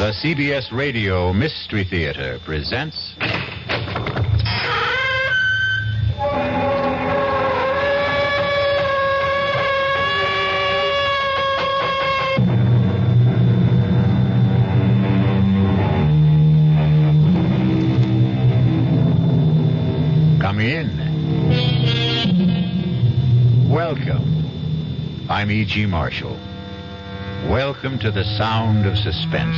The CBS Radio Mystery Theater presents... Come in. Welcome. I'm E.G. Marshall. Welcome to the sound of suspense,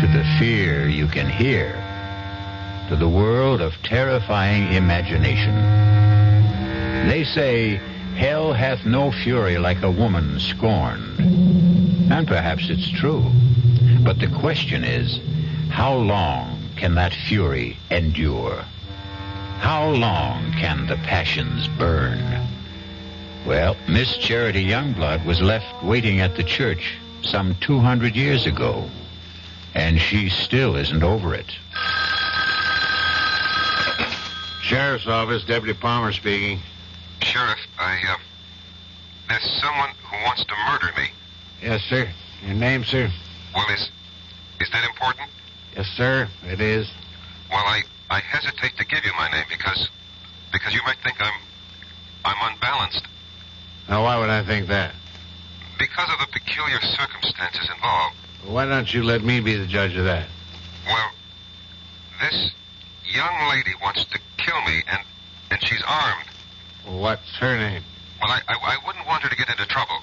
to the fear you can hear, to the world of terrifying imagination. They say, hell hath no fury like a woman scorned. And perhaps it's true. But the question is, how long can that fury endure? How long can the passions burn? Well, Miss Charity Youngblood was left waiting at the church some 200 years ago, and she still isn't over it. Sheriff's Office, Deputy Palmer speaking. Sheriff, there's someone who wants to murder me. Yes, sir. Your name, sir? Well, is that important? Yes, sir, it is. Well, I hesitate to give you my name because you might think I'm unbalanced. Now, why would I think that? Because of the peculiar circumstances involved. Why don't you let me be the judge of that? Well, this young lady wants to kill me, and she's armed. What's her name? Well, I wouldn't want her to get into trouble.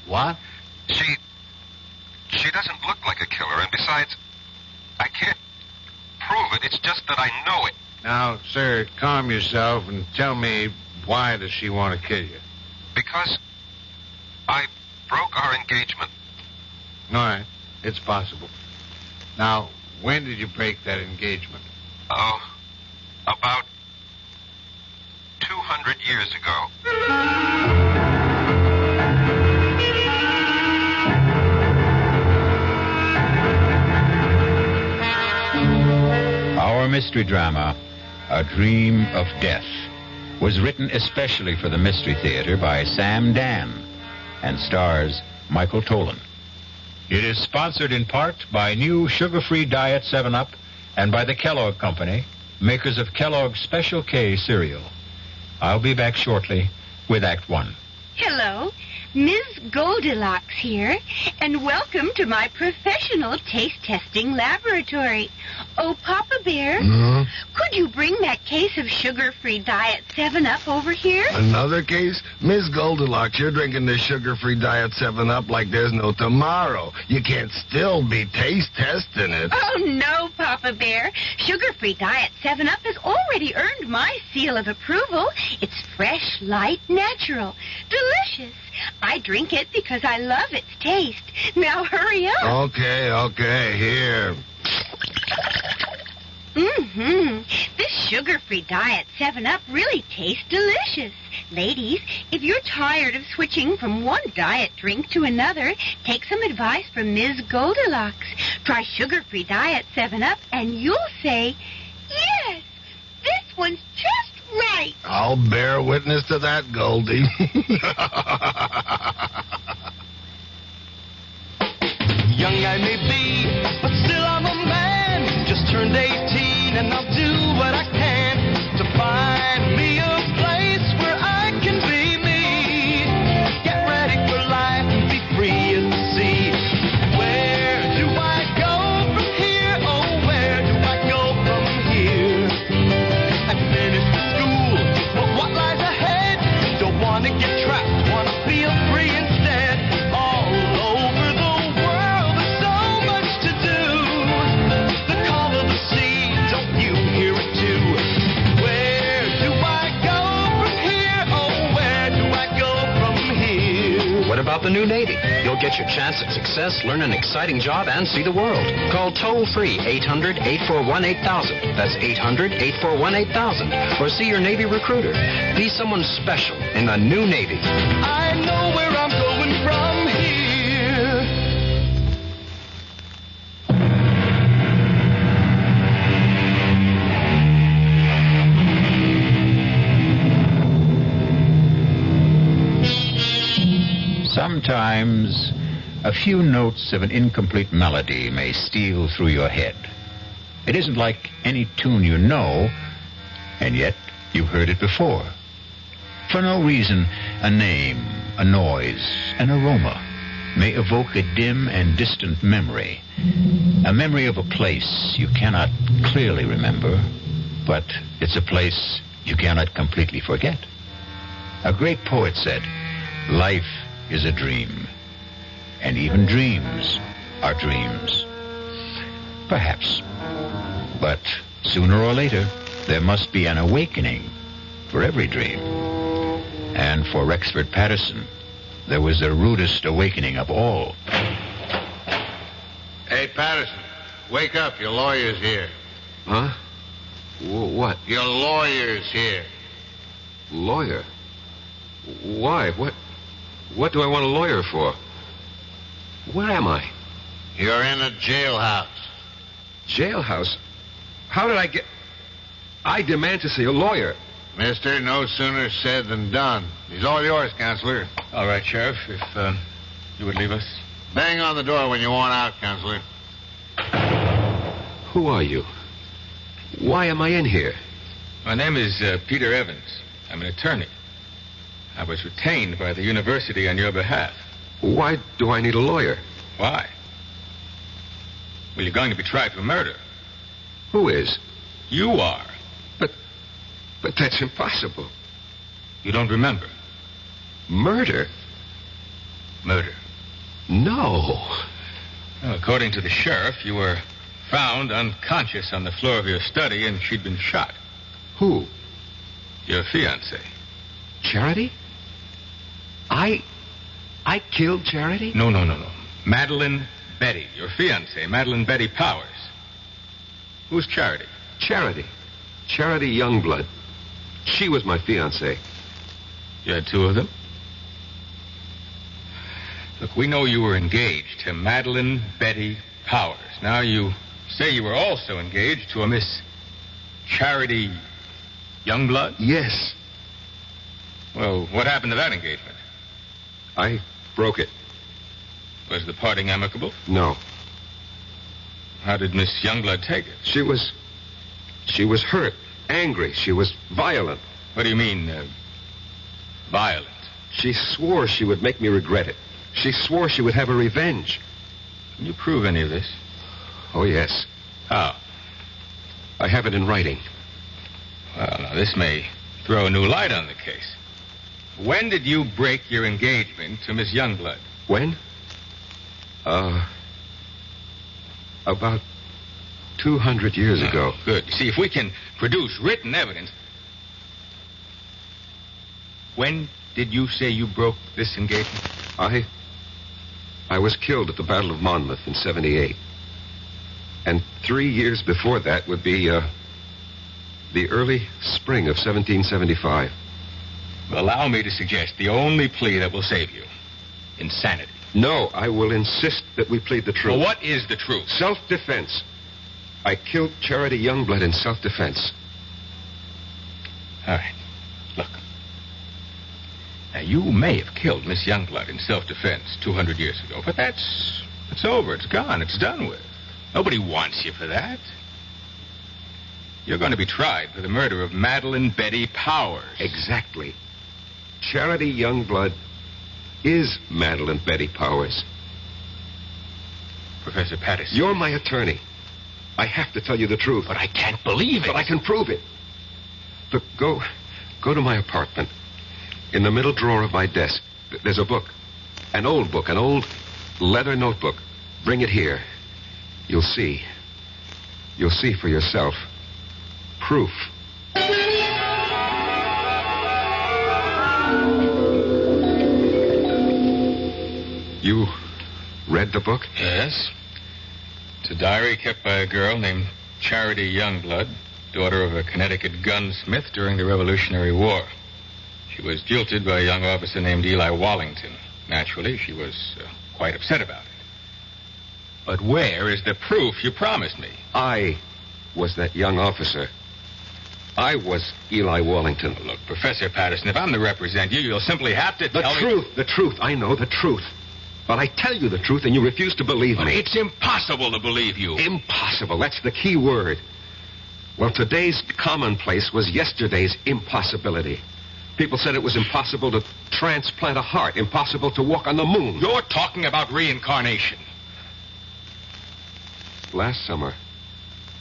What? She doesn't look like a killer, and besides, I can't prove it. It's just that I know it. Now, sir, calm yourself and tell me, why does she want to kill you? Because I broke our engagement. All right, it's possible. Now, when did you break that engagement? Oh, about 200 years ago. Our mystery drama, A Dream of Death, was written especially for the Mystery Theater by Sam Dan and stars Michael Tolan. It is sponsored in part by new sugar-free Diet 7-Up and by the Kellogg Company, makers of Kellogg's Special K cereal. I'll be back shortly with Act One. Hello, Ms. Goldilocks here, and welcome to my professional taste testing laboratory. Oh, Papa Bear, could you bring that case of sugar-free Diet 7-Up over here? Another case? Miss Goldilocks, you're drinking this sugar-free Diet 7-Up like there's no tomorrow. You can't still be taste testing it. Oh, no, Papa Bear. Sugar-free Diet 7-Up has already earned my seal of approval. It's fresh, light, natural, delicious. I drink it because I love its taste. Now hurry up. Okay, here. This sugar-free Diet 7-Up really tastes delicious. Ladies, if you're tired of switching from one diet drink to another, take some advice from Ms. Goldilocks. Try sugar-free Diet 7-Up and you'll say, yes, this one's just right. I'll bear witness to that, Goldie. Young I may be, but still I'm a man. Just turned 18 and I'll do what I can to find me a place where I can be me. Get ready for life and be free as the sea. Where do I go from here? Oh, where do I go from here? I finished school, but what lies ahead? Don't want to get trapped, want to feel free instead. All over the world, there's so much to do. The call of the sea, don't you hear it too? Where do I go from here? Oh, where do I go from here? What about the new Navy? You'll get your chance at success, learn an exciting job, and see the world. Call toll-free 800-841-8000. That's 800-841-8000. Or see your Navy recruiter. Be someone special in the new Navy. I know where I'm going from here. Sometimes a few notes of an incomplete melody may steal through your head. It isn't like any tune you know, and yet you've heard it before. For no reason, a name, a noise, an aroma may evoke a dim and distant memory. A memory of a place you cannot clearly remember, but it's a place you cannot completely forget. A great poet said, "Life is a dream, and even dreams are dreams." Perhaps. But sooner or later, there must be an awakening for every dream. And for Rexford Patterson, there was the rudest awakening of all. Hey, Patterson, wake up. Your lawyer's here. Huh? What? Your lawyer's here. Lawyer? Why? What do I want a lawyer for? Where am I? You're in a jailhouse. Jailhouse? How did I get... I demand to see a lawyer. Mister, no sooner said than done. He's all yours, Counselor. All right, Sheriff, if you would leave us. Bang on the door when you want out, Counselor. Who are you? Why am I in here? My name is Peter Evans. I'm an attorney. I was retained by the university on your behalf. Why do I need a lawyer? Why? Well, you're going to be tried for murder. Who is? You are. But that's impossible. You don't remember? Murder? Murder. No. Well, according to the sheriff, you were found unconscious on the floor of your study, and she'd been shot. Who? Your fiancée. Charity? I killed Charity? No. Madeline Betty, your fiancée, Madeline Betty Powers. Who's Charity? Charity Youngblood. She was my fiancée. You had two of them? Look, we know you were engaged to Madeline Betty Powers. Now you say you were also engaged to a Miss Charity Youngblood? Yes. Well, what happened to that engagement? I broke it. Was the parting amicable? No. How did Miss Youngblood take it? She was hurt, angry. She was violent. What do you mean, violent? She swore she would make me regret it. She swore she would have a revenge. Can you prove any of this? Oh, yes. How? I have it in writing. Well, now, this may throw a new light on the case. When did you break your engagement to Miss Youngblood? When? About 200 years ago. Good. You see, if we can produce written evidence... When did you say you broke this engagement? I was killed at the Battle of Monmouth in 78. And 3 years before that would be, the early spring of 1775. Allow me to suggest the only plea that will save you. Insanity. No, I will insist that we plead the truth. Well, what is the truth? Self-defense. I killed Charity Youngblood in self-defense. All right. Look. Now, you may have killed Miss Youngblood in self-defense 200 years ago, but it's over. It's gone. It's done with. Nobody wants you for that. You're going to be tried for the murder of Madeline Betty Powers. Exactly. Charity Youngblood is Madeline Betty Powers. Professor Patterson. You're my attorney. I have to tell you the truth. But I can't believe it. But I can prove it. Look, go to my apartment. In the middle drawer of my desk, there's a book. An old book, an old leather notebook. Bring it here. You'll see. You'll see for yourself. Proof. You read the book? Yes. It's a diary kept by a girl named Charity Youngblood, daughter of a Connecticut gunsmith during the Revolutionary War. She was jilted by a young officer named Eli Wallington. Naturally, she was quite upset about it. But where is the proof you promised me? I was that young officer. I was Eli Wallington. Look, Professor Patterson, if I'm to represent you, you'll simply have to tell me... The truth. I know the truth. But I tell you the truth, and you refuse to believe But me. it's impossible to believe you. Impossible. That's the key word. Well, today's commonplace was yesterday's impossibility. People said it was impossible to transplant a heart, impossible to walk on the moon. You're talking about reincarnation. Last summer,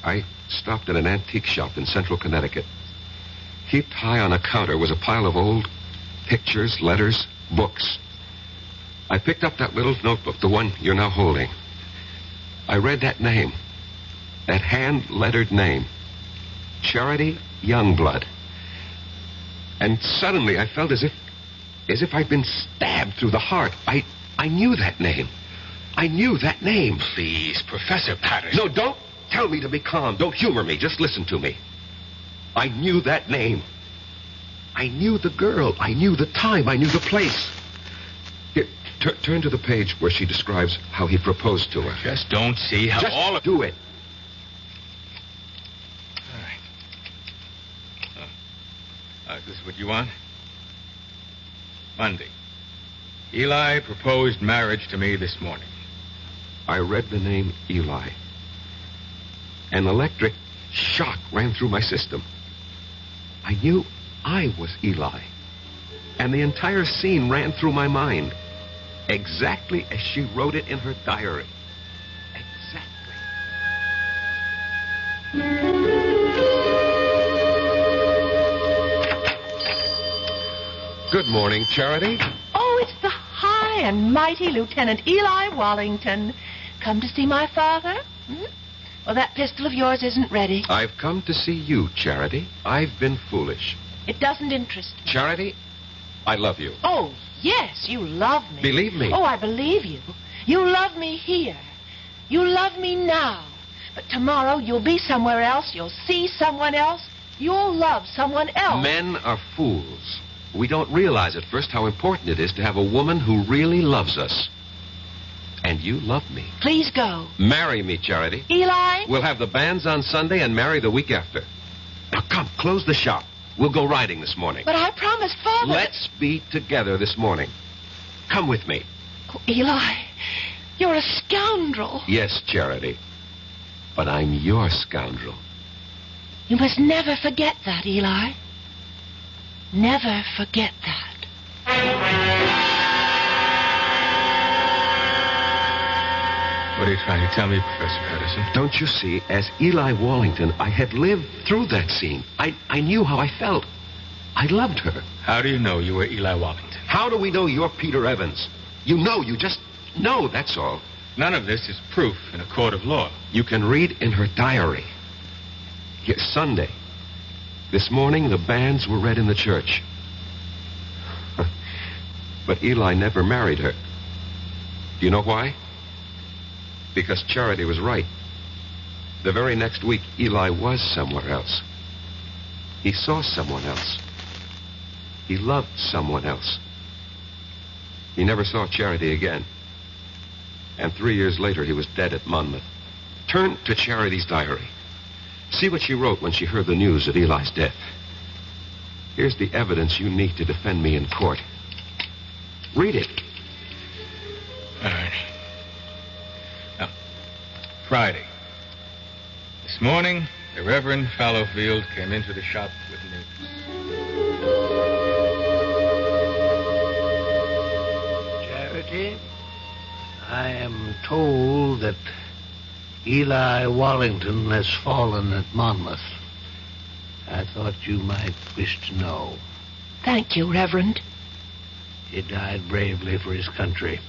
I stopped at an antique shop in central Connecticut. Heaped high on a counter was a pile of old pictures, letters, books. I picked up that little notebook, the one you're now holding. I read that name, that hand-lettered name, Charity Youngblood. And suddenly I felt as if I'd been stabbed through the heart. I knew that name. I knew that name. Please, Professor Patterson. No, don't tell me to be calm. Don't humor me. Just listen to me. I knew that name. I knew the girl. I knew the time. I knew the place. Here, turn to the page where she describes how he proposed to her. Just don't see how Just all of... do it. All right. This is what you want? Monday. Eli proposed marriage to me this morning. I read the name Eli. An electric shock ran through my system. I knew I was Eli. And the entire scene ran through my mind. Exactly as she wrote it in her diary. Exactly. Good morning, Charity. Oh, it's the high and mighty Lieutenant Eli Wallington. Come to see my father? Hmm? Well, that pistol of yours isn't ready. I've come to see you, Charity. I've been foolish. It doesn't interest me. Charity, I love you. Oh, yes, you love me. Believe me. Oh, I believe you. You love me here. You love me now. But tomorrow you'll be somewhere else. You'll see someone else. You'll love someone else. Men are fools. We don't realize at first how important it is to have a woman who really loves us. And you love me. Please go. Marry me, Charity. Eli? We'll have the banns on Sunday and marry the week after. Now, come, close the shop. We'll go riding this morning. But I promised Father... Let's be together this morning. Come with me. Oh, Eli, you're a scoundrel. Yes, Charity. But I'm your scoundrel. You must never forget that, Eli. Never forget that. What are you trying to tell me, Professor Patterson? Don't you see, as Eli Wallington, I had lived through that scene. I knew how I felt. I loved her. How do you know you were Eli Wallington? How do we know you're Peter Evans? You know, you just know, that's all. None of this is proof in a court of law. You can read in her diary. Here, Sunday. This morning, the banns were read in the church. But Eli never married her. Do you know why? Because Charity was right. The very next week, Eli was somewhere else. He saw someone else. He loved someone else. He never saw Charity again. And 3 years later, he was dead at Monmouth. Turn to Charity's diary. See what she wrote when she heard the news of Eli's death. Here's the evidence you need to defend me in court. Read it. All right. Now, Friday. This morning, the Reverend Fallowfield came into the shop with news. Charity, I am told that Eli Wallington has fallen at Monmouth. I thought you might wish to know. Thank you, Reverend. He died bravely for his country.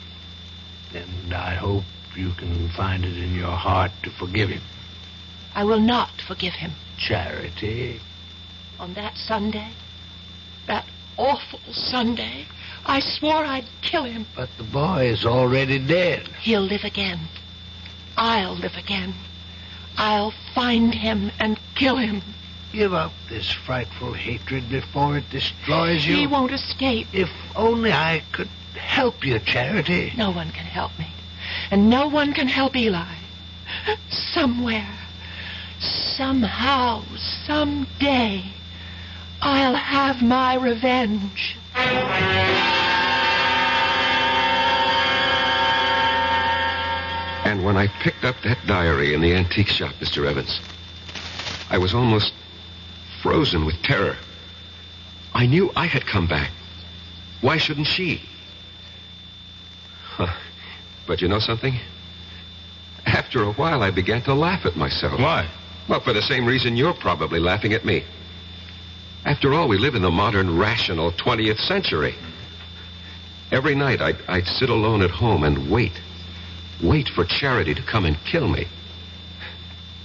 And I hope you can find it in your heart to forgive him. I will not forgive him. Charity. On that Sunday, that awful Sunday, I swore I'd kill him. But the boy is already dead. He'll live again. I'll live again. I'll find him and kill him. Give up this frightful hatred before it destroys you. He won't escape. If only I could help you, Charity. No one can help me. And no one can help Eli. Somewhere, somehow, someday, I'll have my revenge. And when I picked up that diary in the antique shop, Mr. Evans, I was almost frozen with terror. I knew I had come back. Why shouldn't she? Huh. But you know something? After a while, I began to laugh at myself. Why? Well, for the same reason you're probably laughing at me. After all, we live in the modern, rational 20th century. Every night, I'd sit alone at home and wait for Charity to come and kill me.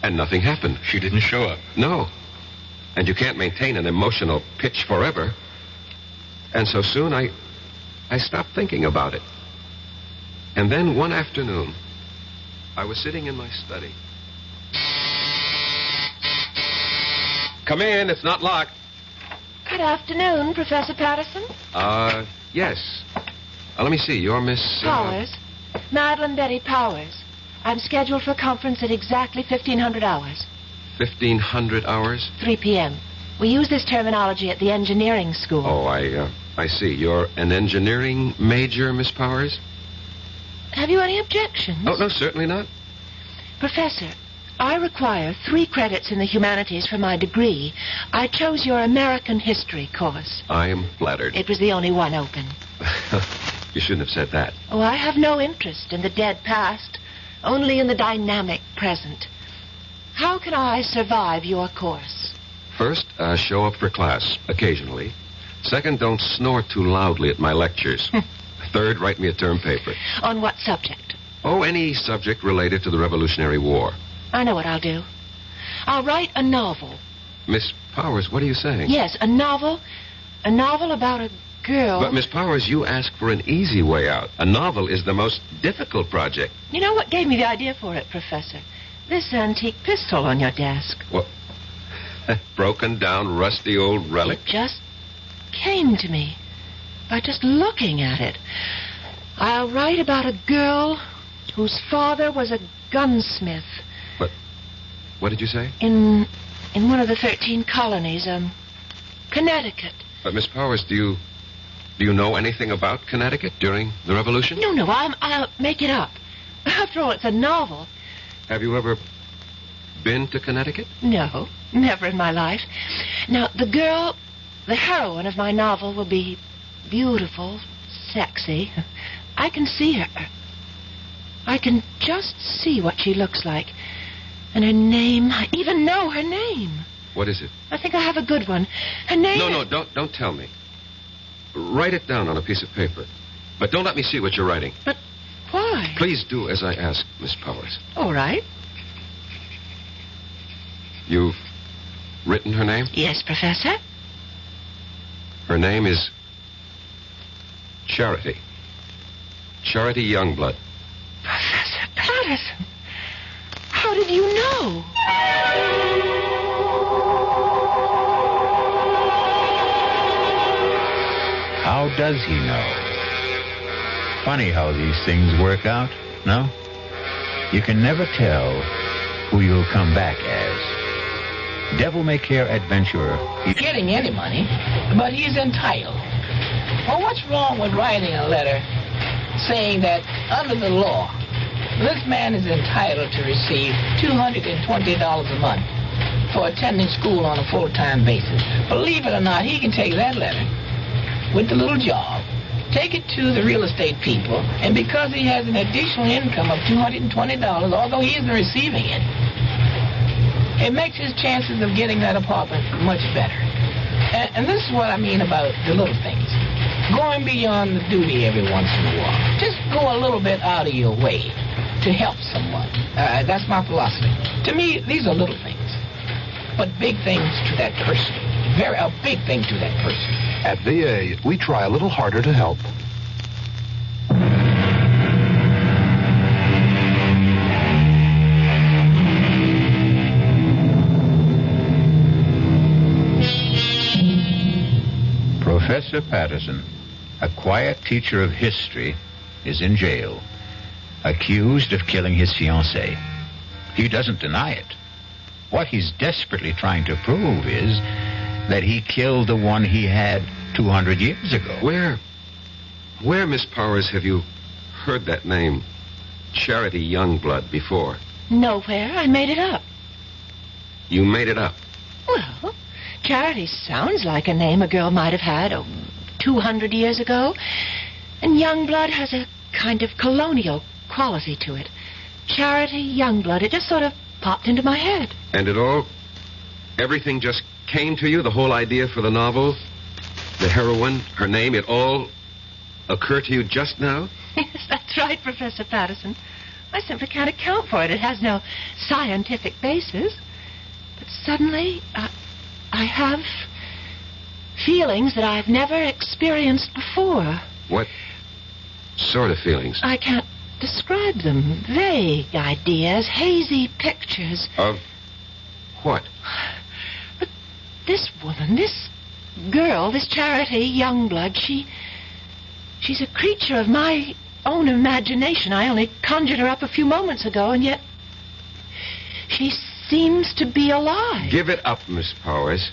And nothing happened. She didn't show up. No. And you can't maintain an emotional pitch forever. And so soon, I stopped thinking about it. And then one afternoon, I was sitting in my study. Come in, it's not locked. Good afternoon, Professor Patterson. Yes. Let me see, you're Miss... Powers. Madeline Betty Powers. I'm scheduled for a conference at exactly 1500 hours. 1500 hours? 3 p.m. We use this terminology at the engineering school. Oh, I see. You're an engineering major, Miss Powers? Have you any objections? Oh, no, certainly not. Professor, I require 3 credits in the humanities for my degree. I chose your American history course. I am flattered. It was the only one open. You shouldn't have said that. Oh, I have no interest in the dead past, only in the dynamic present. How can I survive your course? First, show up for class, occasionally. Second, don't snore too loudly at my lectures. Third, write me a term paper. On what subject? Oh, any subject related to the Revolutionary War. I know what I'll do. I'll write a novel. Miss Powers, what are you saying? Yes, a novel. A novel about a girl. But, Miss Powers, you ask for an easy way out. A novel is the most difficult project. You know what gave me the idea for it, Professor? This antique pistol on your desk. What? Broken down, rusty old relic? It just came to me by just looking at it. I'll write about a girl whose father was a gunsmith. What did you say? In one of the 13 colonies, Connecticut. But, Miss Powers, do you know anything about Connecticut during the Revolution? No, I'll make it up. After all, it's a novel. Have you ever been to Connecticut? No, never in my life. Now, the girl, the heroine of my novel, will be beautiful, sexy. I can see her. I can just see what she looks like. And her name, I even know her name. What is it? I think I have a good one. Her name... No, don't tell me. Write it down on a piece of paper. But don't let me see what you're writing. But why? Please do as I ask, Miss Powers. All right. You've written her name? Yes, Professor. Her name is Charity. Charity Youngblood. Professor Patterson. How did you know? How does he know? Funny how these things work out, no? You can never tell who you'll come back as. Devil-may-care adventurer. Getting any money, but he's entitled. Well, what's wrong with writing a letter saying that under the law, this man is entitled to receive $220 a month for attending school on a full-time basis. Believe it or not, he can take that letter with the little job, take it to the real estate people, and because he has an additional income of $220, although he isn't receiving it, it makes his chances of getting that apartment much better. And this is what I mean about the little things. Going beyond the duty every once in a while. Just go a little bit out of your way to help someone. That's my philosophy. To me, these are little things, but big things to that person. A big thing to that person. At VA, we try a little harder to help. Professor Patterson, a quiet teacher of history, is in jail, accused of killing his fiancée. He doesn't deny it. What he's desperately trying to prove is that he killed the one he had 200 years ago. Where, Miss Powers, have you heard that name Charity Youngblood before? Nowhere. I made it up. You made it up. Well, Charity sounds like a name a girl might have had 200 years ago. And Youngblood has a kind of colonial quality to it. Charity Youngblood. It just sort of popped into my head. And everything just came to you? The whole idea for the novel? The heroine? Her name? It all occurred to you just now? Yes, that's right, Professor Patterson. I simply can't account for it. It has no scientific basis. But suddenly, I have feelings that I've never experienced before. What sort of feelings? I can't describe them. Vague ideas, hazy pictures. Of what? But this woman, this girl, this Charity Youngblood, she's a creature of my own imagination. I only conjured her up a few moments ago, and yet she seems to be alive. Give it up, Miss Powers.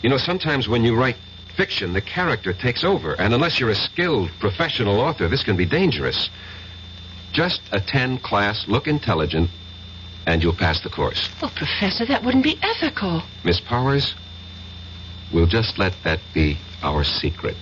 You know, sometimes when you write fiction, the character takes over, and unless you're a skilled professional author, this can be dangerous. Just attend class, look intelligent, and you'll pass the course. Oh, Professor, that wouldn't be ethical. Miss Powers, we'll just let that be our secret.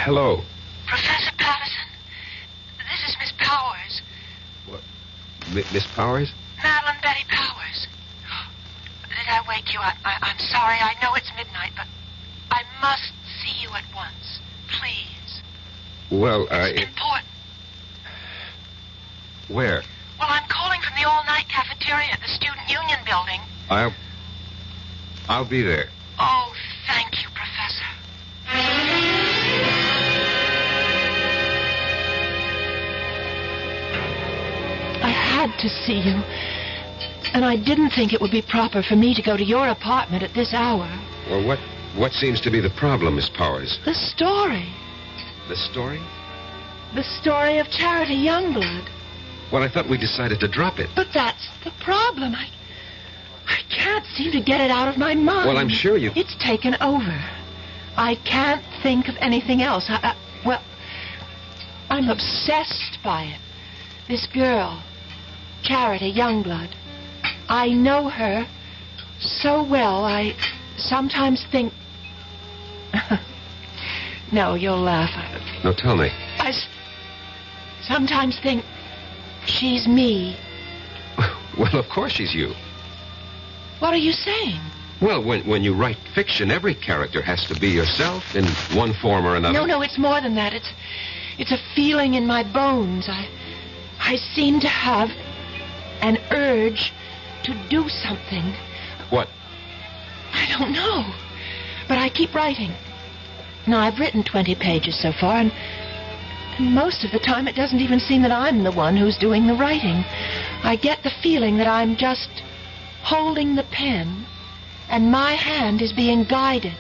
Hello. Professor Patterson, this is Miss Powers. What? Miss Powers? Madeline Betty Powers. Did I wake you? I'm sorry. I know it's midnight, but I must see you at once. Please. Well, It's important. Where? Well, I'm calling from the all-night cafeteria at the Student Union building. I'll be there. Oh, thank you, Professor. I had to see you. And I didn't think it would be proper for me to go to your apartment at this hour. Well, what seems to be the problem, Miss Powers? The story. The story? The story of Charity Youngblood. Well, I thought we decided to drop it. But that's the problem. I can't seem to get it out of my mind. Well, I'm sure you... It's taken over. I can't think of anything else. Well, I'm obsessed by it. This girl, Charity Youngblood. I know her so well, I sometimes think... No, you'll laugh. No, tell me. I sometimes think she's me. Well, of course she's you. What are you saying? Well, when you write fiction, every character has to be yourself in one form or another. No, it's more than that. It's a feeling in my bones. I seem to have an urge to do something. What? I don't know. But I keep writing. Now, I've written 20 pages so far, and most of the time it doesn't even seem that I'm the one who's doing the writing. I get the feeling that I'm just holding the pen, and my hand is being guided.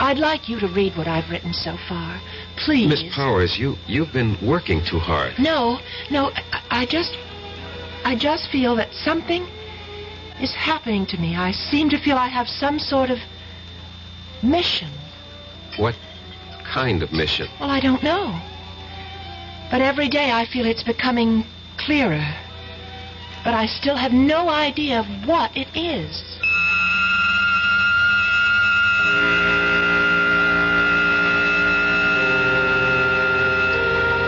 I'd like you to read what I've written so far. Please. Miss Powers, you've been working too hard. No, I just feel that something is happening to me. I seem to feel I have some sort of mission. What kind of mission? Well, I don't know. But every day I feel it's becoming clearer. But I still have no idea of what it is.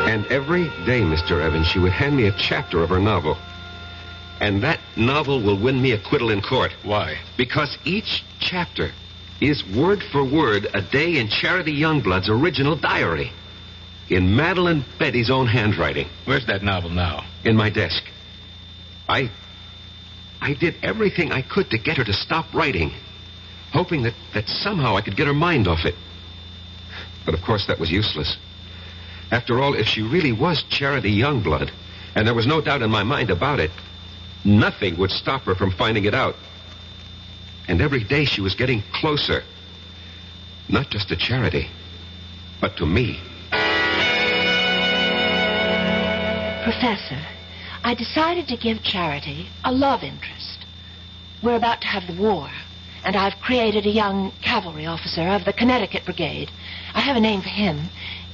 And every day, Mr. Evans, she would hand me a chapter of her novel. And that novel will win me acquittal in court. Why? Because each chapter is word for word a day in Charity Youngblood's original diary. In Madeline Betty's own handwriting. Where's that novel now? In my desk. I did everything I could to get her to stop writing, hoping that somehow I could get her mind off it. But of course that was useless. After all, if she really was Charity Youngblood, and there was no doubt in my mind about it, nothing would stop her from finding it out. And every day she was getting closer. Not just to Charity, but to me. Professor, I decided to give Charity a love interest. We're about to have the war, and I've created a young cavalry officer of the Connecticut Brigade. I have a name for him,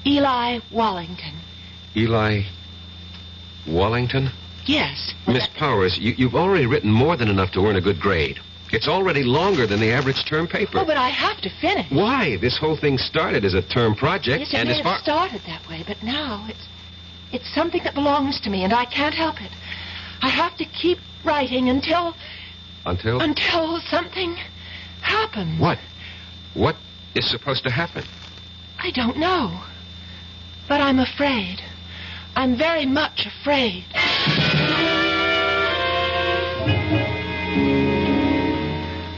Eli Wallington. Eli Wallington? Yes. Miss Powers, you've already written more than enough to earn a good grade. It's already longer than the average term paper. Oh, but I have to finish. Why? This whole thing started as a term project, Yes, it and may as far... have started that way, but now it's something that belongs to me, and I can't help it. I have to keep writing until something happens. What? What is supposed to happen? I don't know. But I'm afraid. I'm very much afraid.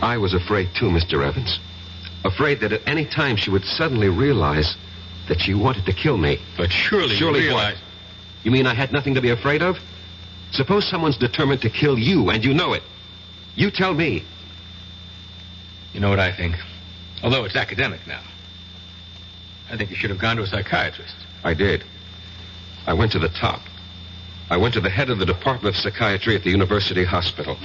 I was afraid too, Mr. Evans. Afraid that at any time she would suddenly realize that she wanted to kill me. But surely you realize... What? You mean I had nothing to be afraid of? Suppose someone's determined to kill you, and you know it. You tell me. You know what I think? Although it's academic now. I think you should have gone to a psychiatrist. I did. I went to the top. I went to the head of the Department of Psychiatry at the University Hospital.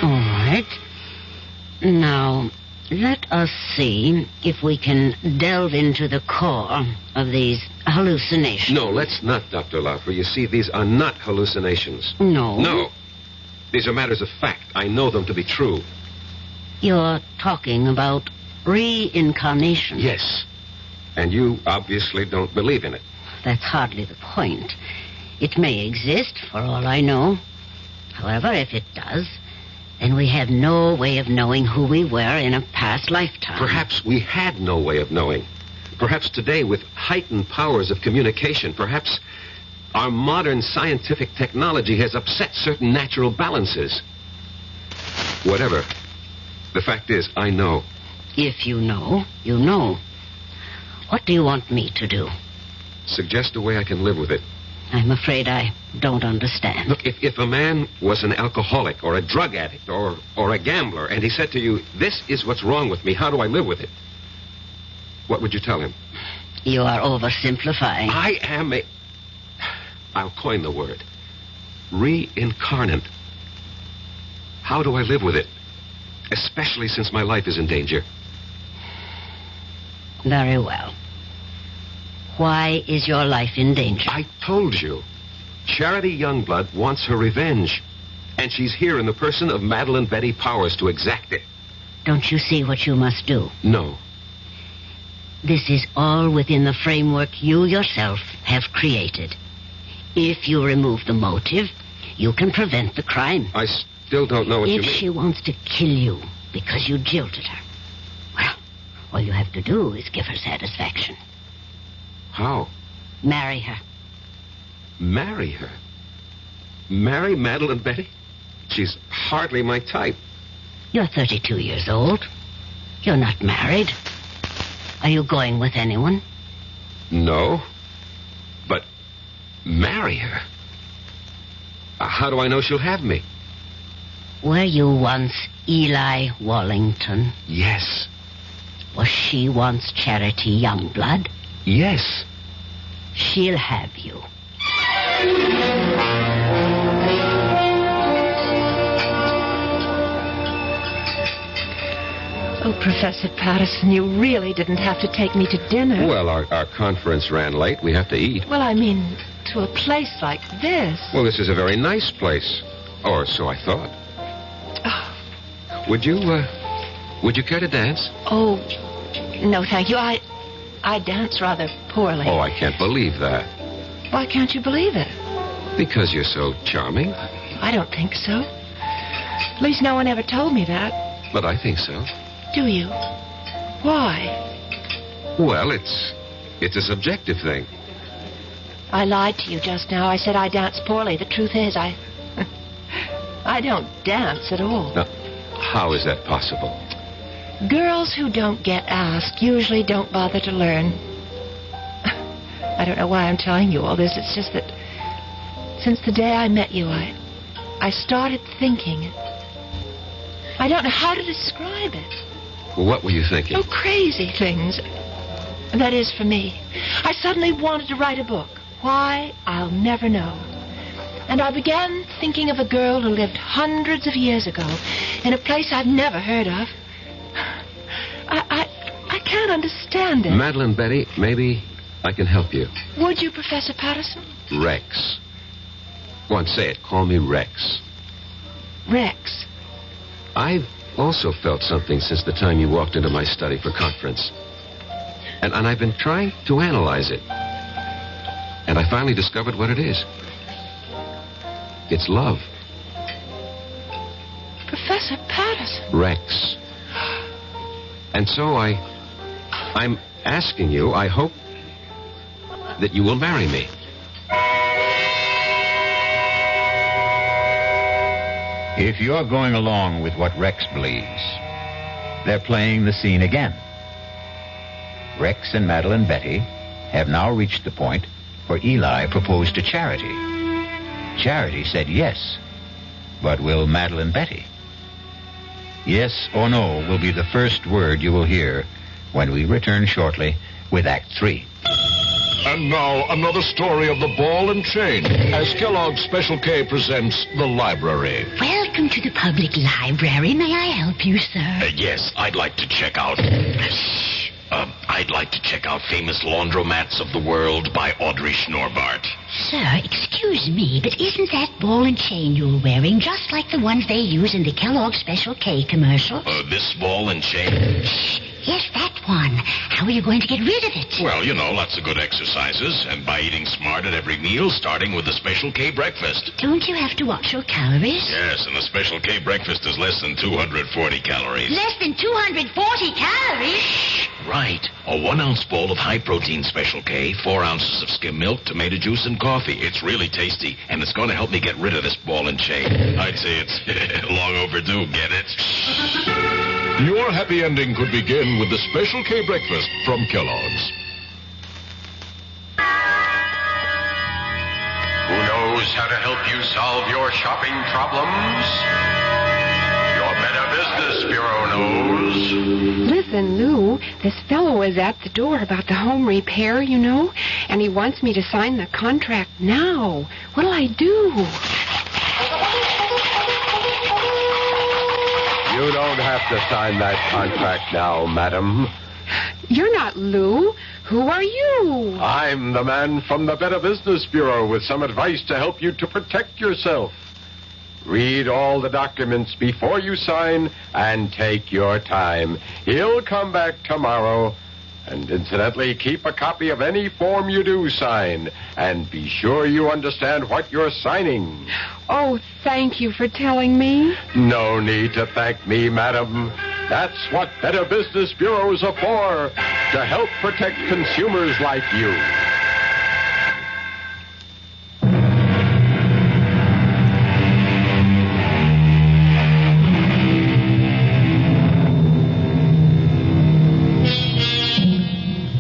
All right. Now, let us see if we can delve into the core of these hallucinations. No, let's not, Dr. Laufer. You see, these are not hallucinations. No? No. These are matters of fact. I know them to be true. You're talking about reincarnation. Yes. And you obviously don't believe in it. That's hardly the point. It may exist, for all I know. However, if it does, then we have no way of knowing who we were in a past lifetime. Perhaps we had no way of knowing. Perhaps today, with heightened powers of communication, perhaps our modern scientific technology has upset certain natural balances. Whatever. The fact is, I know. If you know, you know. What do you want me to do? Suggest a way I can live with it. I'm afraid I don't understand. Look, if a man was an alcoholic or a drug addict or a gambler, and he said to you, this is what's wrong with me, how do I live with it? What would you tell him? You are oversimplifying. I am I'll coin the word. Reincarnate. How do I live with it? Especially since my life is in danger. Very well. Why is your life in danger? I told you. Charity Youngblood wants her revenge. And she's here in the person of Madeline Betty Powers to exact it. Don't you see what you must do? No. This is all within the framework you yourself have created. If you remove the motive, you can prevent the crime. I still don't know what you mean. If she wants to kill you because you jilted her, well, all you have to do is give her satisfaction. How? Marry her. Marry her? Marry Madeline Betty? She's hardly my type. You're 32 years old. You're not married. Are you going with anyone? No. But marry her? How do I know she'll have me? Were you once Eli Wallington? Yes. Was she once Charity Youngblood? Yes. She'll have you. Oh, Professor Patterson, you really didn't have to take me to dinner. Well, our conference ran late. We have to eat. Well, I mean, to a place like this. Well, this is a very nice place. Or so I thought. Oh. Would you care to dance? Oh, no, thank you. I dance rather poorly. Oh, I can't believe that. Why can't you believe it? Because you're so charming. I don't think so. At least no one ever told me that. But I think so. Do you? Why? Well, it's a subjective thing. I lied to you just now. I said I dance poorly. The truth is, I don't dance at all. Now, how is that possible? Girls who don't get asked usually don't bother to learn. I don't know why I'm telling you all this. It's just that since the day I met you, I started thinking. I don't know how to describe it. Well, what were you thinking? Oh, crazy things. That is, for me. I suddenly wanted to write a book. Why, I'll never know. And I began thinking of a girl who lived hundreds of years ago in a place I've never heard of. I can't understand it. Madeline, Betty, maybe I can help you. Would you, Professor Patterson? Rex. Go on, say it. Call me Rex. Rex. I've also felt something since the time you walked into my study for conference. And I've been trying to analyze it. And I finally discovered what it is. It's love. Professor Patterson. Rex. And so I'm asking you, I hope that you will marry me. If you're going along with what Rex believes, they're playing the scene again. Rex and Madeline Betty have now reached the point where Eli proposed to Charity. Charity said yes, but will Madeline Betty? Yes or no will be the first word you will hear when we return shortly with Act 3. And now, another story of the ball and chain, as Kellogg's Special K presents The Library. Welcome to the public library. May I help you, sir? Yes, I'd like to check out... I'd like to check out Famous Laundromats of the World by Audrey Schnorbart. Sir, excuse me, but isn't that ball and chain you're wearing just like the ones they use in the Kellogg's Special K commercial? This ball and chain? Yes, that one. How are you going to get rid of it? Well, you know, lots of good exercises, and by eating smart at every meal, starting with the Special K breakfast. Don't you have to watch your calories? Yes, and the Special K breakfast is less than 240 calories. Less than 240 calories? Right. A 1-ounce bowl of high-protein Special K, 4 ounces of skim milk, tomato juice, and coffee. It's really tasty, and it's going to help me get rid of this ball and chain. I'd say it's long overdue, get it? Your happy ending could begin with the Special K breakfast from Kellogg's. Who knows how to help you solve your shopping problems? Your Better Business Bureau knows. Listen, Lou, this fellow is at the door about the home repair, you know, and he wants me to sign the contract now. What'll I do? You don't have to sign that contract now, madam. You're not Lou. Who are you? I'm the man from the Better Business Bureau with some advice to help you to protect yourself. Read all the documents before you sign and take your time. He'll come back tomorrow. And incidentally, keep a copy of any form you do sign. And be sure you understand what you're signing. Oh, thank you for telling me. No need to thank me, madam. That's what Better Business Bureaus are for, to help protect consumers like you.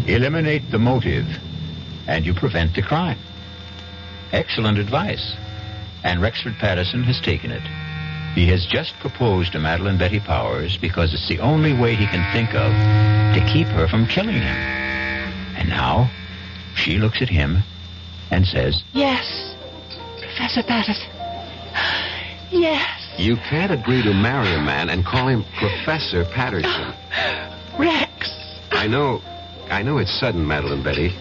Eliminate the motive, and you prevent the crime. Excellent advice. And Rexford Patterson has taken it. He has just proposed to Madeline Betty Powers because it's the only way he can think of to keep her from killing him. And now, she looks at him and says, Yes, Professor Patterson. Yes. You can't agree to marry a man and call him Professor Patterson. Rex. I know it's sudden, Madeline Betty.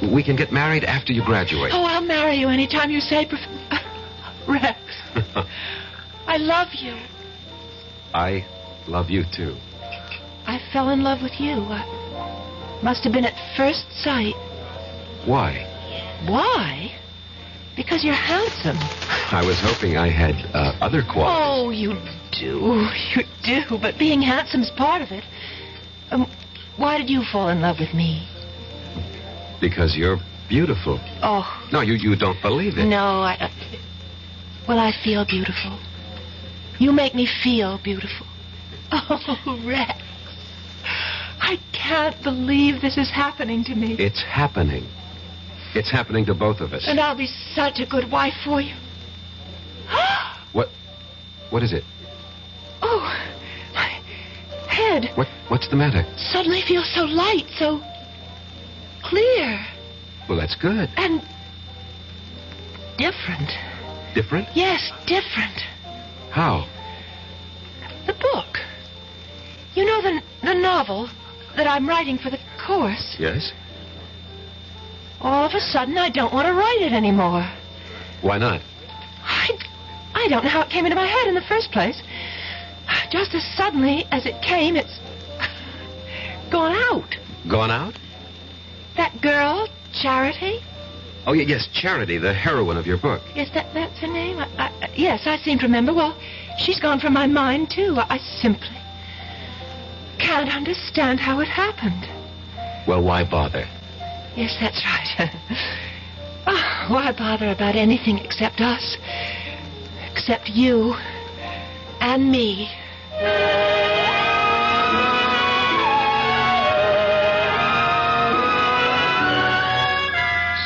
We can get married after you graduate. Oh, I'll marry you anytime you say, Rex. I love you. I love you, too. I fell in love with you. Must have been at first sight. Why? Why? Because you're handsome. I was hoping I had other qualities. Oh, you do. You do. But being handsome's part of it. Why did you fall in love with me? Because you're beautiful. Oh. No, you don't believe it. No, Well, I feel beautiful. You make me feel beautiful. Oh, Rex. I can't believe this is happening to me. It's happening. It's happening to both of us. And I'll be such a good wife for you. What is it? Oh, my head. What's the matter? Suddenly feels so light, so clear. Well, that's good. And different. Different? Yes, different. How? The book. You know the novel that I'm writing for the course? Yes? All of a sudden, I don't want to write it anymore. Why not? I don't know how it came into my head in the first place. Just as suddenly as it came, it's gone out. Gone out? That girl, Charity? Oh, yes, Charity, the heroine of your book. Yes, that's her name? Yes, I seem to remember. Well, she's gone from my mind, too. I simply can't understand how it happened. Well, why bother? Yes, that's right. Oh, why bother about anything except us? Except you and me.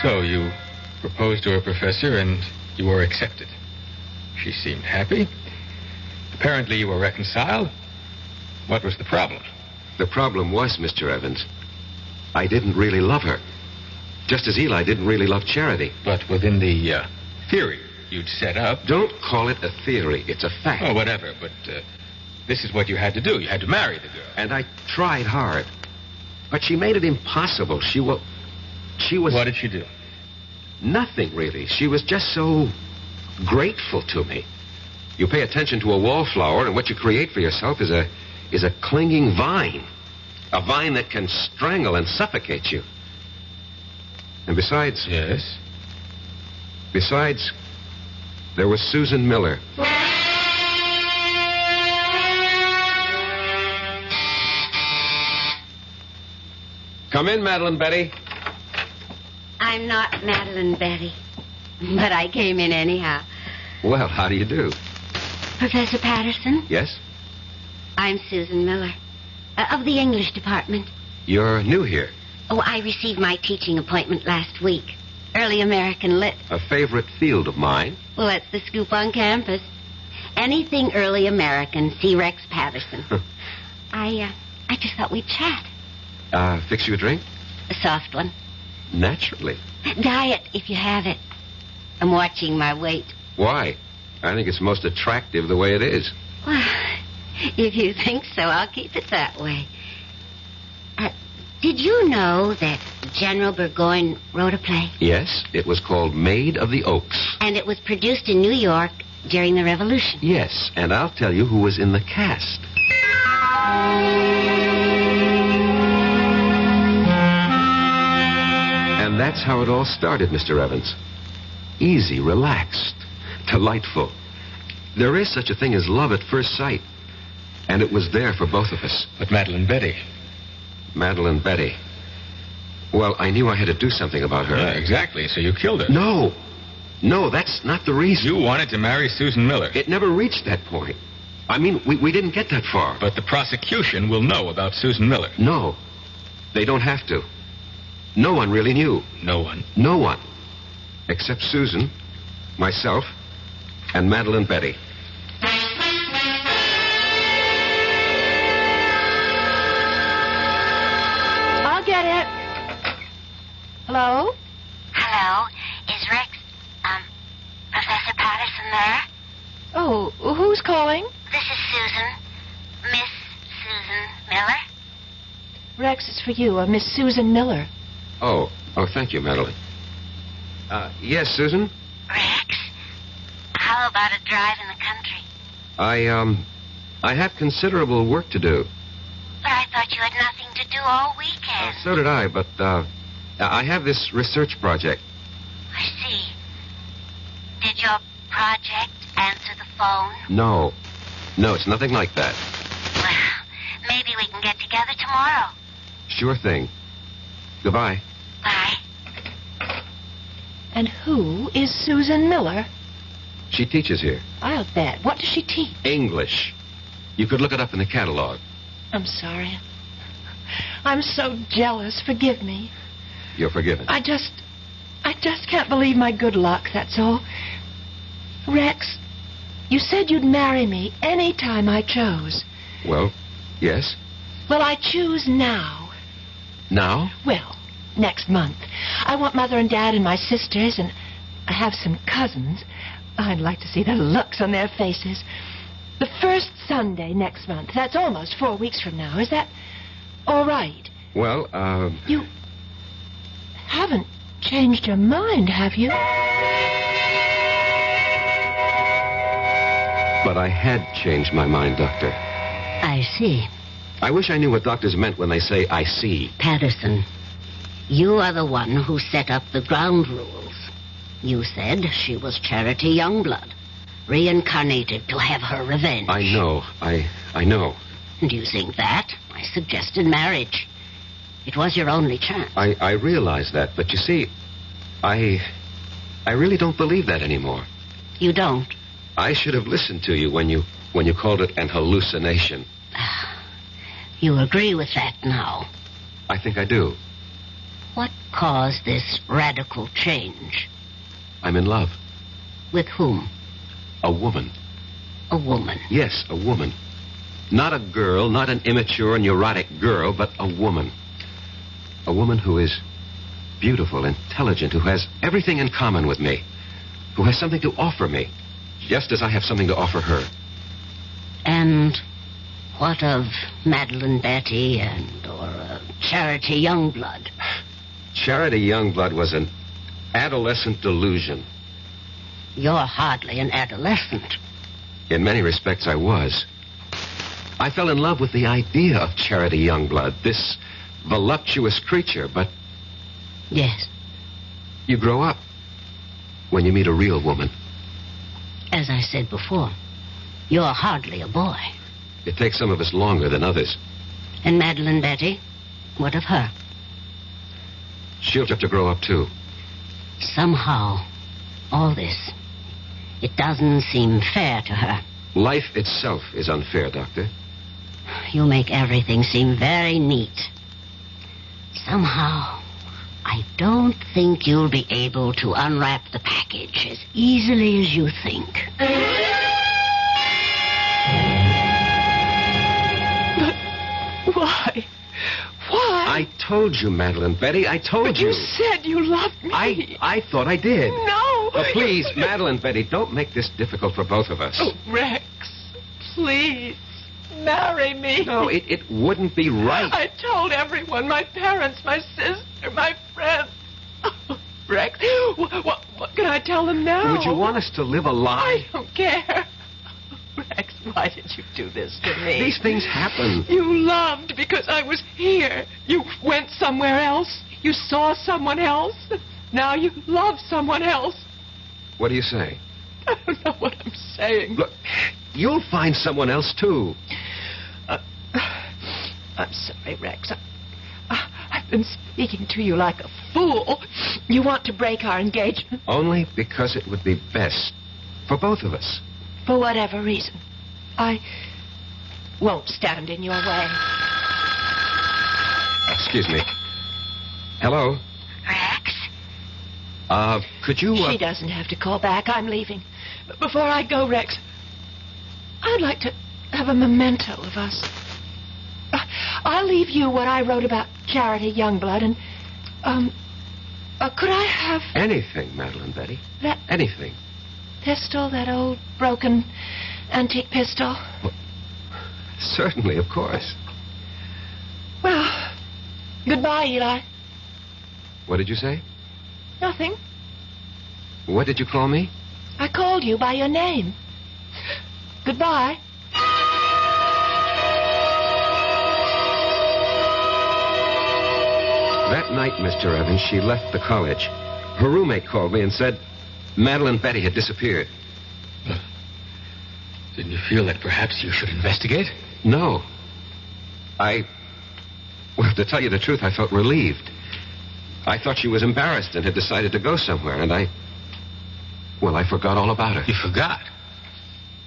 So you proposed to a professor and you were accepted. She seemed happy. Apparently you were reconciled. What was the problem? The problem was, Mr. Evans, I didn't really love her. Just as Eli didn't really love Charity. But within the theory you'd set up... Don't call it a theory. It's a fact. Oh, whatever. But this is what you had to do. You had to marry the girl. And I tried hard. But she made it impossible. She was... What did she do? Nothing, really. She was just so grateful to me. You pay attention to a wallflower, and what you create for yourself is a clinging vine. A vine that can strangle and suffocate you. And besides... Yes? Besides, there was Susan Miller. Come in, Madeline Betty. I'm not Madeline Betty, but I came in anyhow. Well, how do you do? Professor Patterson? Yes? I'm Susan Miller, of the English department. You're new here. Oh, I received my teaching appointment last week. Early American Lit. A favorite field of mine. Well, that's the scoop on campus. Anything early American, see Rex Patterson. I just thought we'd chat. Fix you a drink? A soft one. Naturally. Diet, if you have it. I'm watching my weight. Why? I think it's most attractive the way it is. Well, if you think so, I'll keep it that way. Did you know that General Burgoyne wrote a play? Yes, it was called Maid of the Oaks. And it was produced in New York during the Revolution. Yes, and I'll tell you who was in the cast. And that's how it all started, Mr. Evans. Easy, relaxed, delightful. There is such a thing as love at first sight. And it was there for both of us. But Madeline Betty... Madeline Betty. Well, I knew I had to do something about her. Yeah, exactly. So you killed her. No. No, that's not the reason. You wanted to marry Susan Miller. It never reached that point. I mean, we didn't get that far. But the prosecution will know about Susan Miller. No. They don't have to. No one really knew. No one? No one. Except Susan, myself, and Madeline Betty. Get it. Hello? Hello? Is Rex, Professor Patterson there? Oh, who's calling? This is Susan. Miss Susan Miller. Rex is for you, Miss Susan Miller. Oh, thank you, Madeline. Yes, Susan? Rex, how about a drive in the country? I have considerable work to do. But I thought you had nothing to do all weekend. So did I, but, I have this research project. I see. Did your project answer the phone? No. No, it's nothing like that. Well, maybe we can get together tomorrow. Sure thing. Goodbye. Bye. And who is Susan Miller? She teaches here. I'll bet. What does she teach? English. You could look it up in the catalog. I'm sorry. I'm so jealous. Forgive me. You're forgiven. I just can't believe my good luck, that's all. Rex, you said you'd marry me any time I chose. Well, yes. Well, I choose now. Now? Well, next month. I want Mother and Dad and my sisters, and I have some cousins. I'd like to see the looks on their faces. The first Sunday next month. That's almost 4 weeks from now. Is that all right? Well, You haven't changed your mind, have you? But I had changed my mind, Doctor. I see. I wish I knew what doctors meant when they say, I see. Patterson, you are the one who set up the ground rules. You said she was Charity Youngblood, reincarnated to have her revenge. I know. I know. And using that, I suggested marriage. It was your only chance. I realize that, but you see, I really don't believe that anymore. You don't? I should have listened to you when you called it an hallucination. You agree with that now? I think I do. What caused this radical change? I'm in love. With whom? A woman. A woman? Yes, a woman. Not a girl, not an immature, neurotic girl, but a woman. A woman who is beautiful, intelligent, who has everything in common with me, who has something to offer me, just as I have something to offer her. And what of Madeline Betty or Charity Youngblood? Charity Youngblood was an adolescent delusion. You're hardly an adolescent. In many respects, I was. I fell in love with the idea of Charity Youngblood, this voluptuous creature, but... Yes. You grow up when you meet a real woman. As I said before, you're hardly a boy. It takes some of us longer than others. And Madeline Betty? What of her? She'll have to grow up, too. Somehow, all this, it doesn't seem fair to her. Life itself is unfair, Doctor. You make everything seem very neat. Somehow, I don't think you'll be able to unwrap the package as easily as you think. But why? Why? I told you, Madeline Betty. I told you. But you said you loved me. I thought I did. No. Oh, please, Madeline Betty, don't make this difficult for both of us. Oh, Rex, please, marry me. No, it wouldn't be right. I told everyone, my parents, my sister, my friends. Oh, Rex, what can I tell them now? Would you want us to live a lie? I don't care. Rex, why did you do this to me? These things happen. You loved because I was here. You went somewhere else. You saw someone else. Now you love someone else. What do you say? I don't know what I'm saying. Look, you'll find someone else, too. I'm sorry, Rex. I've been speaking to you like a fool. You want to break our engagement? Only because it would be best for both of us. For whatever reason. I won't stand in your way. Excuse me. Hello? Rex? Could you... She doesn't have to call back. I'm leaving. But before I go, Rex, I'd like to have a memento of us. I'll leave you what I wrote about Charity Youngblood, and, could I have... Anything, Madeline Betty. That... Anything. Pistol, that old broken antique pistol? Well, certainly, of course. Well, goodbye, Eli. What did you say? Nothing. What did you call me? I called you by your name. Goodbye. That night, Mr. Evans, she left the college. Her roommate called me and said Madeline Betty had disappeared. Didn't you feel that perhaps you should investigate? No. Well, to tell you the truth, I felt relieved. I thought she was embarrassed and had decided to go somewhere, and I forgot all about her. You forgot?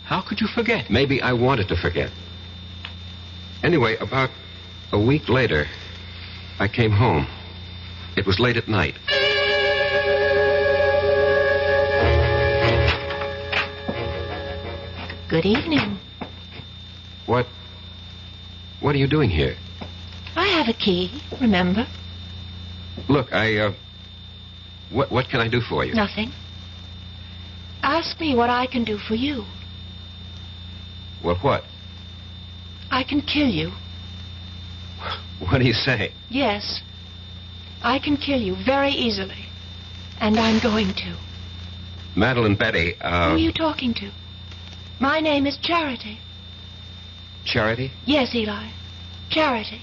How could you forget? Maybe I wanted to forget. Anyway, about a week later, I came home. It was late at night. Good evening. What are you doing here? I have a key, remember? Look, what can I do for you? Nothing. Ask me what I can do for you. Well, what? I can kill you. What do you say? Yes. I can kill you very easily. And I'm going to. Madeline Betty, Who are you talking to? My name is Charity. Charity? Yes, Eli. Charity.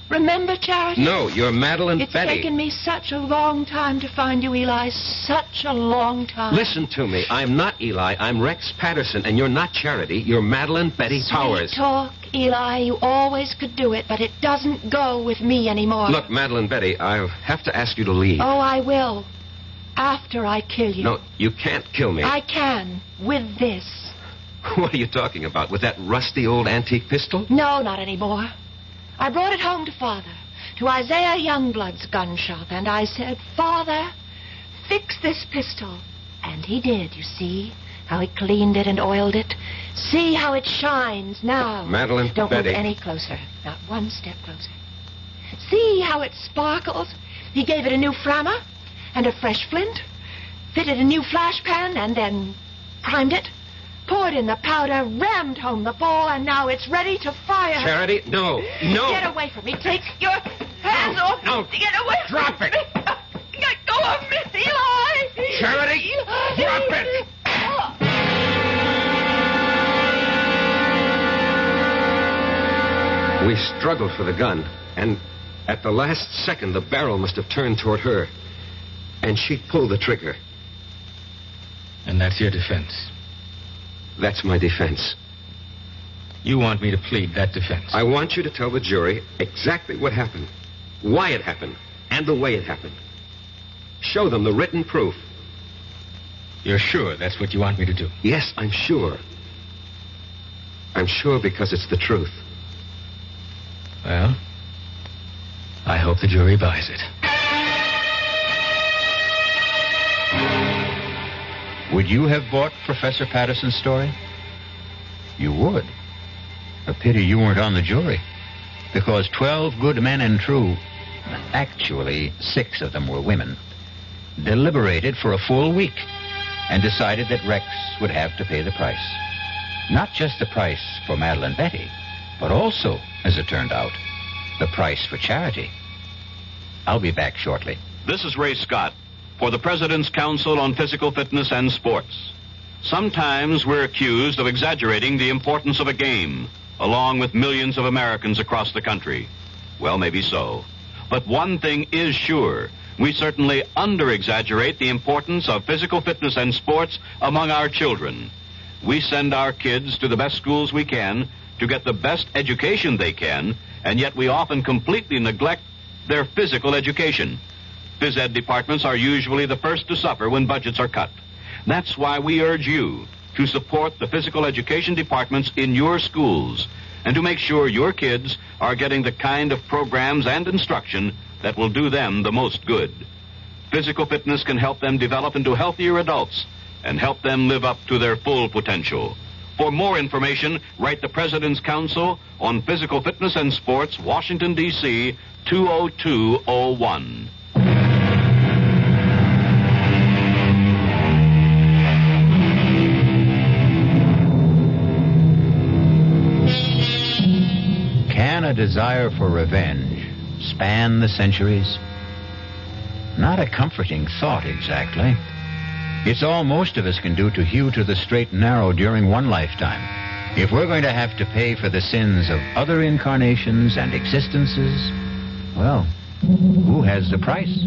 Remember Charity? No, you're Madeline It's Betty. taken me such a long time to find you, Eli. Such a long time. Listen to me. I'm not Eli. I'm Rex Patterson, and you're not Charity. You're Madeline Betty Powers. Sweet talk, Eli. You always could do it, but it doesn't go with me anymore. Look, Madeline Betty, I'll have to ask you to leave. Oh, I will. After I kill you. No, you can't kill me. I can. With this. What are you talking about? With that rusty old antique pistol? No, not anymore. I brought it home to Father, to Isaiah Youngblood's gun shop, and I said, Father, fix this pistol. And he did, you see, how he cleaned it and oiled it. See how it shines now. Madeline Don't Betty. move any closer, not one step closer. See how it sparkles. He gave it a new frammer and a fresh flint, fitted a new flash pan, and then primed it. Poured in the powder, rammed home the ball, and now it's ready to fire. Charity, no. No. Get away from me. Take your hands off. No. Get away from Drop me. it. Let go of me, Eli. Charity, Eli. drop it. We struggled for the gun, and at the last second, the barrel must have turned toward her. And she pulled the trigger. And that's your defense. That's my defense. You want me to plead that defense? I want you to tell the jury exactly what happened, why it happened, and the way it happened. Show them the written proof. You're sure that's what you want me to do? Yes, I'm sure. I'm sure because it's the truth. Well, I hope the jury buys it. Would you have bought Professor Patterson's story? You would. A pity you weren't on the jury. Because 12 good men and true, actually 6 of them were women, deliberated for a full week and decided that Rex would have to pay the price. Not just the price for Madeline Betty, but also, as it turned out, the price for Charity. I'll be back shortly. This is Ray Scott for the President's Council on Physical Fitness and Sports. Sometimes we're accused of exaggerating the importance of a game, along with millions of Americans across the country. Well, maybe so. But one thing is sure. We certainly under-exaggerate the importance of physical fitness and sports among our children. We send our kids to the best schools we can to get the best education they can, and yet we often completely neglect their physical education. Phys ed departments are usually the first to suffer when budgets are cut. That's why we urge you to support the physical education departments in your schools and to make sure your kids are getting the kind of programs and instruction that will do them the most good. Physical fitness can help them develop into healthier adults and help them live up to their full potential. For more information, write the President's Council on Physical Fitness and Sports, Washington, D.C., 20201. Can a desire for revenge span the centuries? Not a comforting thought, exactly. It's all most of us can do to hew to the straight and narrow during one lifetime. If we're going to have to pay for the sins of other incarnations and existences, well, who has the price?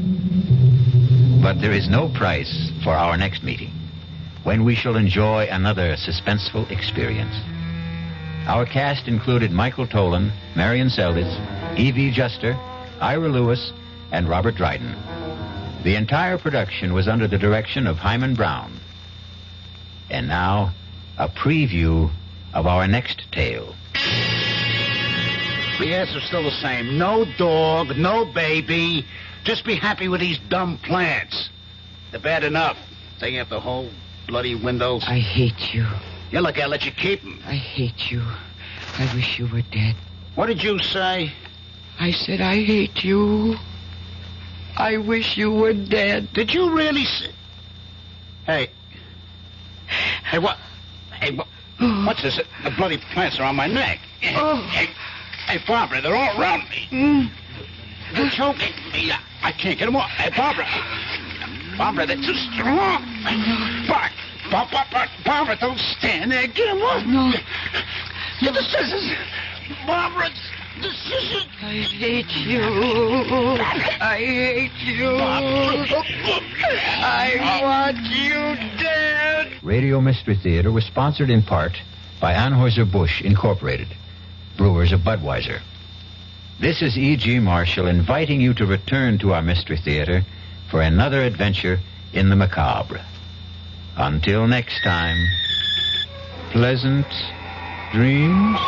But there is no price for our next meeting, when we shall enjoy another suspenseful experience. Our cast included Michael Tolan, Marion Seldes, E.V. Juster, Ira Lewis, and Robert Dryden. The entire production was under the direction of Hyman Brown. And now, a preview of our next tale. The answer's still the same. No dog, no baby. Just be happy with these dumb plants. They're bad enough. Taking out the whole bloody windows. I hate you. Yeah, look, I'll let you keep them. I hate you. I wish you were dead. What did you say? I said I hate you. I wish you were dead. Did you really Hey, what? What's this? The bloody plants are on my neck. Hey, Barbara, they're all around me. They're choking me. I can't get them off. Hey, Barbara, they're too strong. Barbara, don't stand there. Get them off. No. Get the scissors. Barbara, the scissors. I hate you. I hate you. I want you dead. Radio Mystery Theater was sponsored in part by Anheuser-Busch Incorporated, brewers of Budweiser. This is E.G. Marshall inviting you to return to our Mystery Theater for another adventure in the macabre. Until next time, pleasant dreams.